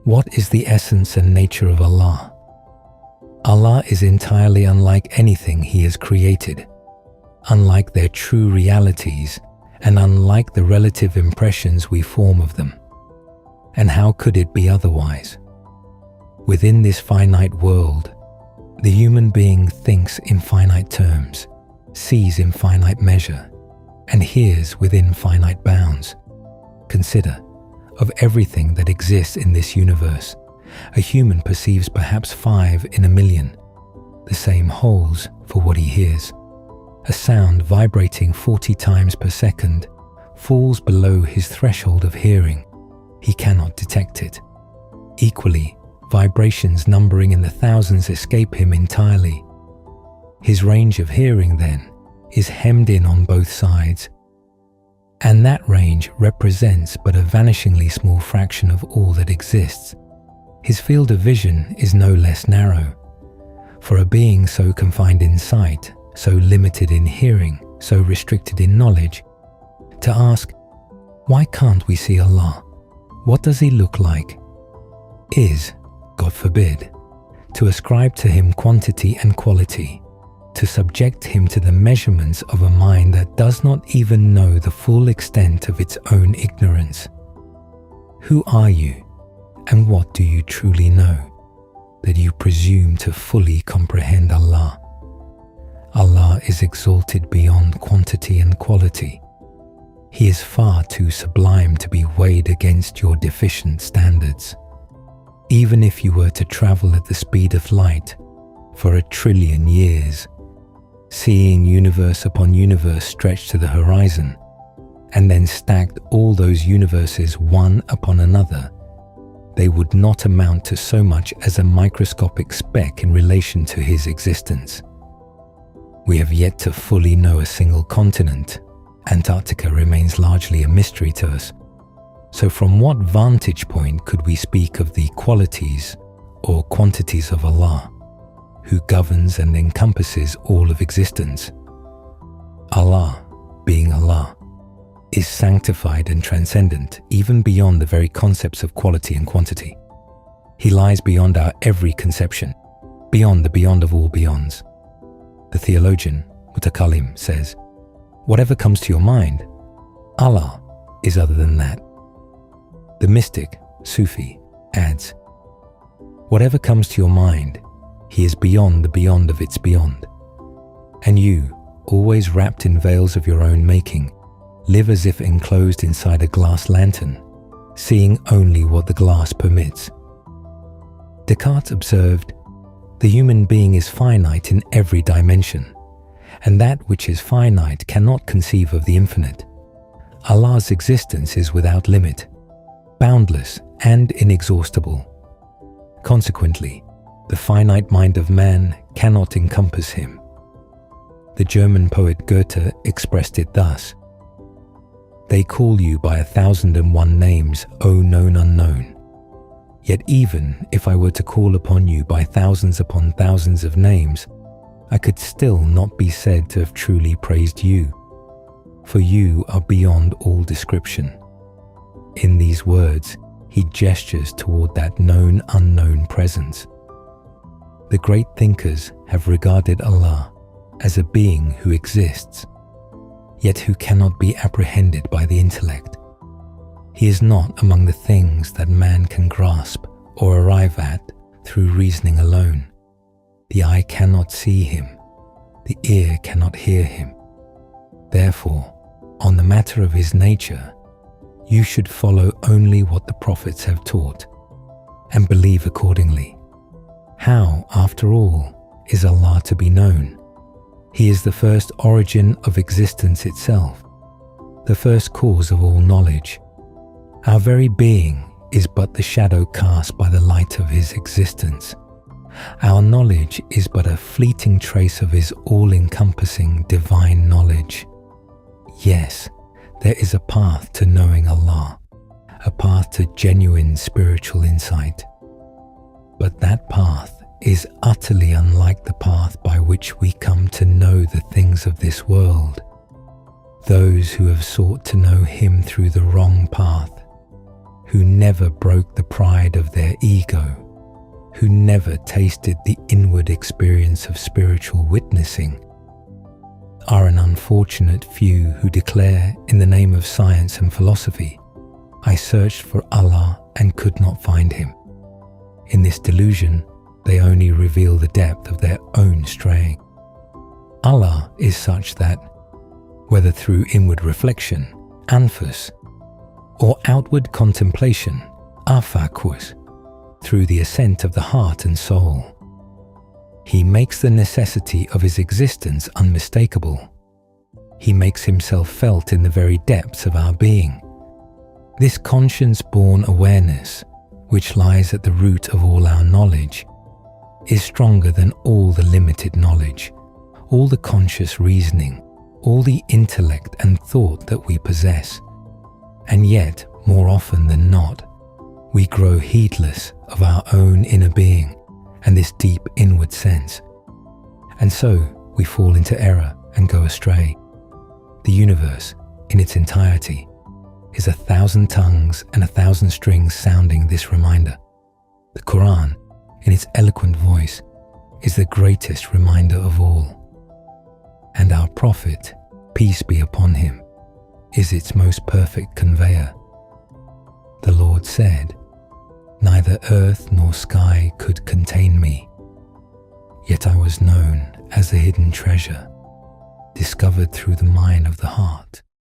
What is the essence and nature of Allah? Allah is entirely unlike anything He has created, unlike their true realities, and unlike the relative impressions we form of them. And how could it be otherwise? Within this finite world, the human being thinks in finite terms, sees in finite measure, and hears within finite bounds. Consider, of everything that exists in this universe, a human perceives perhaps 5 in a million. The same holds for what he hears. A sound vibrating 40 times per second falls below his threshold of hearing. He cannot detect it. Equally, vibrations numbering in the thousands escape him entirely. His range of hearing, then, is hemmed in on both sides, and that range represents but a vanishingly small fraction of all that exists. His field of vision is no less narrow. For a being so confined in sight, so limited in hearing, so restricted in knowledge, to ask, why can't we see Allah? What does He look like? Is, God forbid, to ascribe to Him quantity and quality, to subject Him to the measurements of a mind that does not even know the full extent of its own ignorance. Who are you, and what do you truly know, that you presume to fully comprehend Allah? Allah is exalted beyond quantity and quality. He is far too sublime to be weighed against your deficient standards. Even if you were to travel at the speed of light for 1 trillion years, seeing universe upon universe stretched to the horizon, and then stacked all those universes one upon another, they would not amount to so much as a microscopic speck in relation to His existence. We have yet to fully know a single continent. Antarctica remains largely a mystery to us. So from what vantage point could we speak of the qualities or quantities of Allah, who governs and encompasses all of existence? Allah, being Allah, is sanctified and transcendent even beyond the very concepts of quality and quantity. He lies beyond our every conception, beyond the beyond of all beyonds. The theologian, Mutakallim, says, whatever comes to your mind, Allah is other than that. The mystic, Sufi, adds, whatever comes to your mind, He is beyond the beyond of its beyond. And you, always wrapped in veils of your own making, live as if enclosed inside a glass lantern, seeing only what the glass permits. Descartes observed, the human being is finite in every dimension, and that which is finite cannot conceive of the infinite. Allah's existence is without limit, boundless and inexhaustible. Consequently, the finite mind of man cannot encompass Him. The German poet Goethe expressed it thus, they call you by 1,001 names, O known unknown. Yet even if I were to call upon you by thousands upon thousands of names, I could still not be said to have truly praised you, for you are beyond all description. In these words, he gestures toward that known unknown presence. The great thinkers have regarded Allah as a being who exists, yet who cannot be apprehended by the intellect. He is not among the things that man can grasp or arrive at through reasoning alone. The eye cannot see Him, the ear cannot hear Him. Therefore, on the matter of His nature, you should follow only what the prophets have taught, and believe accordingly. How, after all, is Allah to be known? He is the first origin of existence itself, the first cause of all knowledge. Our very being is but the shadow cast by the light of His existence. Our knowledge is but a fleeting trace of His all-encompassing divine knowledge. Yes, there is a path to knowing Allah, a path to genuine spiritual insight. But that path is utterly unlike the path by which we come to know the things of this world. Those who have sought to know Him through the wrong path, who never broke the pride of their ego, who never tasted the inward experience of spiritual witnessing, are an unfortunate few who declare, in the name of science and philosophy, "I searched for Allah and could not find him." In this delusion, they only reveal the depth of their own straying. Allah is such that, whether through inward reflection, anfus, or outward contemplation, afakus, through the ascent of the heart and soul, he makes the necessity of his existence unmistakable. He makes himself felt in the very depths of our being. This conscience-born awareness, which lies at the root of all our knowledge, is stronger than all the limited knowledge, all the conscious reasoning, all the intellect and thought that we possess. And yet, more often than not, we grow heedless of our own inner being and this deep inward sense. And so we fall into error and go astray. The universe, in its entirety, is 1,000 tongues and 1,000 strings sounding this reminder. The Quran, in its eloquent voice, is the greatest reminder of all. And our Prophet, peace be upon him, is its most perfect conveyor. The Lord said, "Neither earth nor sky could contain me, yet I was known as the hidden treasure, discovered through the mine of the heart."